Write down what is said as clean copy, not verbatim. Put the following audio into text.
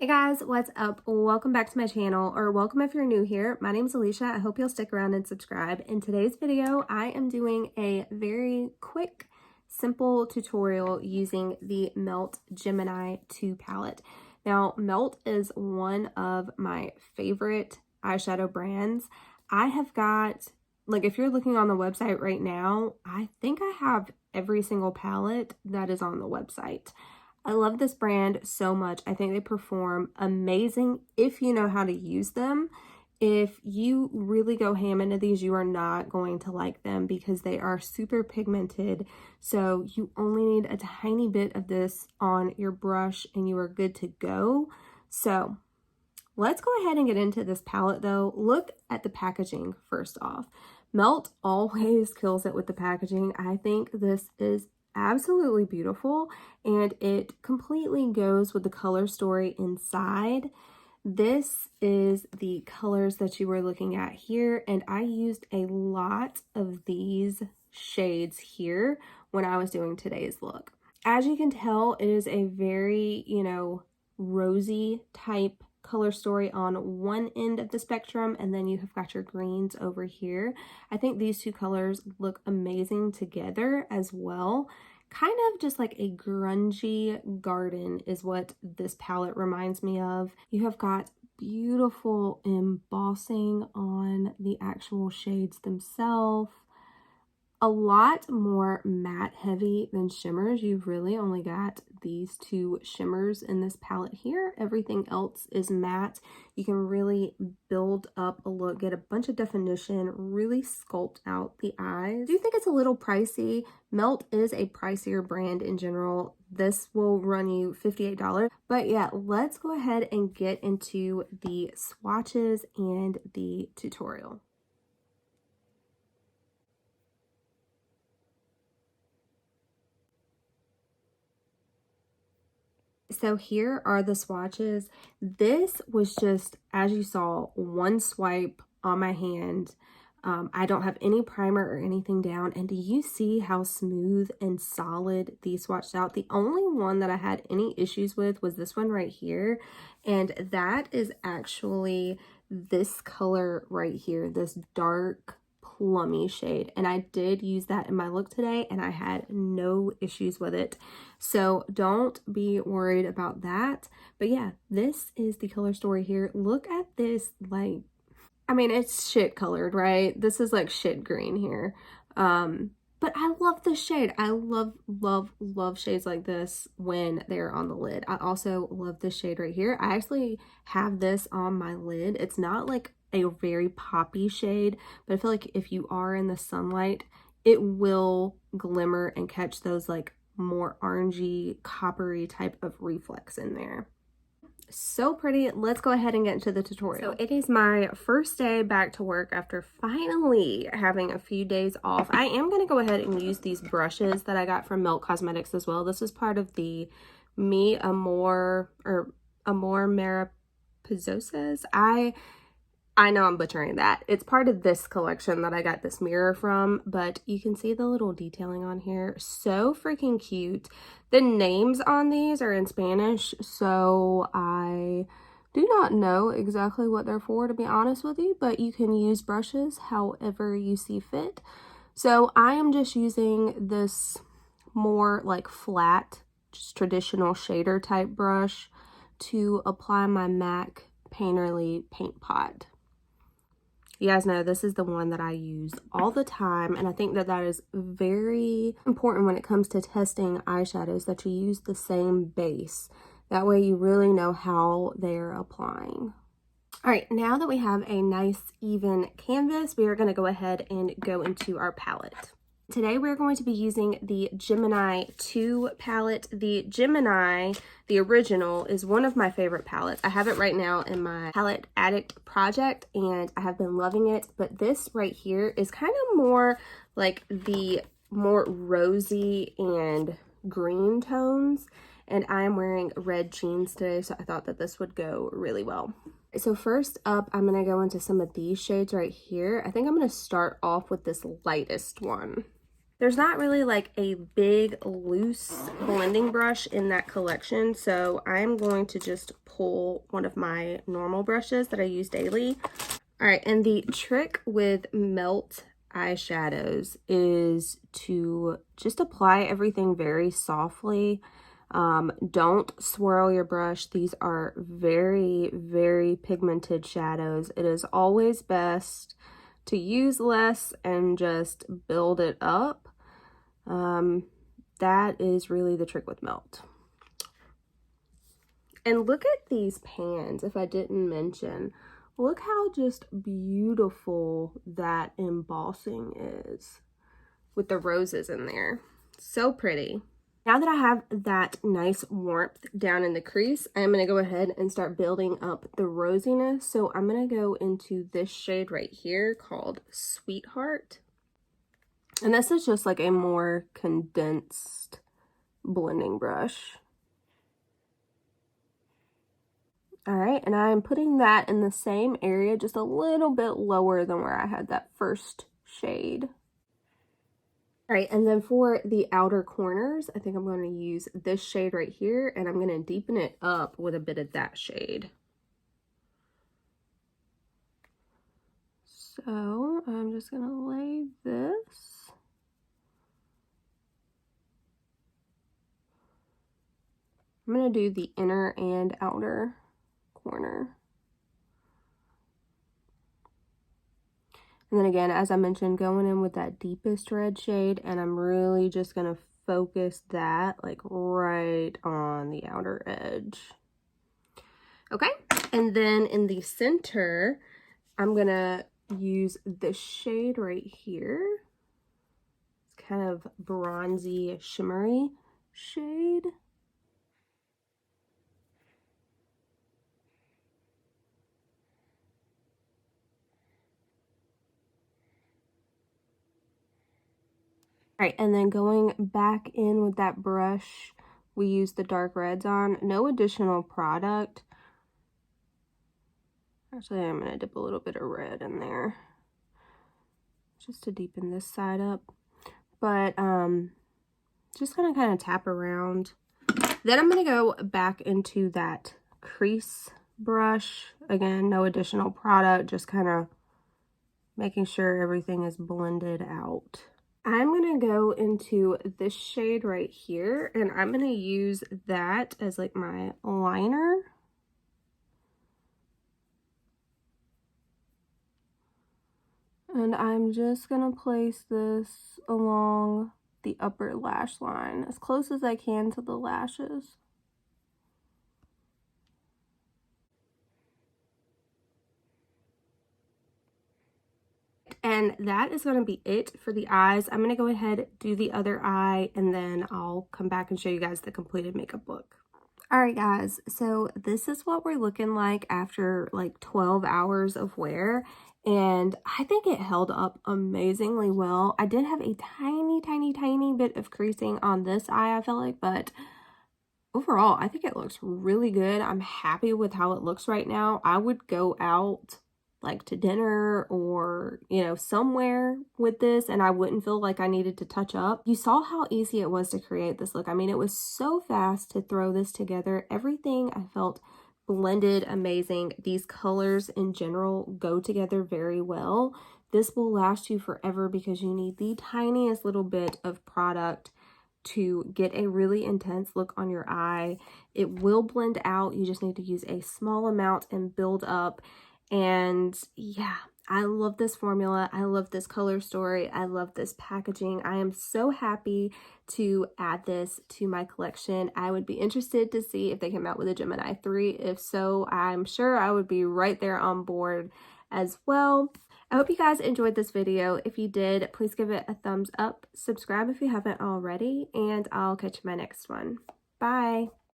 Hey guys, what's up? Welcome back to my channel, or welcome if you're new here. My name is Alicia. I hope you'll stick around and subscribe. In today's video, I am doing a very quick, simple tutorial using the Melt Gemini 2 palette. Now, Melt is one of my favorite eyeshadow brands. I have got, like, if you're looking on the website right now, I think I have every single palette that is on the website. I love this brand so much. I think they perform amazing if you know how to use them. If you really go ham into these, you are not going to like them because they are super pigmented. So you only need a tiny bit of this on your brush and you are good to go. So let's go ahead and get into this palette though. Look at the packaging first off. Melt always kills it with the packaging. I think this is absolutely beautiful and it completely goes with the color story inside. This is the colors that you were looking at here, and I used a lot of these shades here when I was doing today's look. As you can tell, it is a very, rosy type color story on one end of the spectrum, and then you have got your greens over here. I think these two colors look amazing together as well. Kind of just like a grungy garden is what this palette reminds me of. You have got beautiful embossing on the actual shades themselves. A lot more matte heavy than shimmers. You've really only got these two shimmers in this palette here. Everything else is matte. You can really build up a look, get a bunch of definition, really sculpt out the eyes. I do think it's a little pricey. Melt is a pricier brand in general. This will run you $58. But yeah, let's go ahead and get into the swatches and the tutorial. So here are the swatches. This was just, as you saw, one swipe on my hand. I don't have any primer or anything down. And do you see how smooth and solid these swatched out? The only one that I had any issues with was this one right here. And that is actually this color right here, this dark plummy shade, and I did use that in my look today and I had no issues with it, so don't be worried about that. But yeah, this is the color story here. Look at this, like, I mean, it's shit colored, right? This is like shit green here, but I love the shade. I love shades like this when they're on the lid. I also love this shade right here. I actually have this on my lid. It's not like a very poppy shade, but I feel like if you are in the sunlight, it will glimmer and catch those like more orangey, coppery type of reflex in there. So pretty. Let's go ahead and get into the tutorial. So it is my first day back to work after finally having a few days off. I am going to go ahead and use these brushes that I got from Melt Cosmetics as well. This is part of the Mi Amor or Amor Mariposas. I know I'm butchering that. It's part of this collection that I got this mirror from, but you can see the little detailing on here. So freaking cute. The names on these are in Spanish, so I do not know exactly what they're for, to be honest with you, but you can use brushes however you see fit. So I am just using this more like flat, just traditional shader type brush to apply my MAC Painterly paint pot. You guys know this is the one that I use all the time, and I think that that is very important when it comes to testing eyeshadows, that you use the same base. That way you really know how they're applying. All right, now that we have a nice even canvas, we are going to go ahead and go into our palette. Today we're going to be using the Gemini 2 palette. The Gemini, the original, is one of my favorite palettes. I have it right now in my Palette Addict project and I have been loving it. But this right here is kind of more like the more rosy and green tones. And I am wearing red jeans today, so I thought that this would go really well. So first up, I'm going to go into some of these shades right here. I think I'm going to start off with this lightest one. There's not really like a big loose blending brush in that collection, so I'm going to just pull one of my normal brushes that I use daily. All right, and the trick with Melt eyeshadows is to just apply everything very softly. Don't swirl your brush. These are very, very pigmented shadows. It is always best to use less and just build it up. That is really the trick with Melt. And look at these pans, if I didn't mention. Look how just beautiful that embossing is with the roses in there. So pretty. Now that I have that nice warmth down in the crease, I'm going to go ahead and start building up the rosiness. So I'm going to go into this shade right here called Sweetheart. And this is just like a more condensed blending brush. All right, and I'm putting that in the same area, just a little bit lower than where I had that first shade. All right, and then for the outer corners, I think I'm going to use this shade right here, and I'm going to deepen it up with a bit of that shade. So I'm just going to lay this. I'm going to do the inner and outer corner. And then again, as I mentioned, going in with that deepest red shade, and I'm really just going to focus that like right on the outer edge. Okay, and then in the center, I'm going to use this shade right here. It's kind of bronzy, shimmery shade. All right, and then going back in with that brush we use the dark reds on. No additional product. Actually, I'm going to dip a little bit of red in there just to deepen this side up. But just going to kind of tap around. Then I'm going to go back into that crease brush. Again, no additional product, just kind of making sure everything is blended out. I'm going to go into this shade right here, and I'm going to use that as like my liner. And I'm just going to place this along the upper lash line as close as I can to the lashes. And that is going to be it for the eyes. I'm going to go ahead, do the other eye, and then I'll come back and show you guys the completed makeup look. All right, guys, so this is what we're looking like after like 12 hours of wear. And I think it held up amazingly well. I did have a tiny bit of creasing on this eye, I felt like, but overall, I think it looks really good. I'm happy with how it looks right now. I would go out like to dinner or, you know, somewhere with this and I wouldn't feel like I needed to touch up. You saw how easy it was to create this look. I mean, it was so fast to throw this together. Everything I felt blended amazing. These colors in general go together very well. This will last you forever because you need the tiniest little bit of product to get a really intense look on your eye. It will blend out. You just need to use a small amount and build up. And yeah, I love this formula. I love this color story. I love this packaging. I am so happy to add this to my collection. I would be interested to see if they come out with a Gemini 3. If so, I'm sure I would be right there on board as well. I hope you guys enjoyed this video. If you did, please give it a thumbs up. Subscribe if you haven't already, and I'll catch you in my next one. Bye.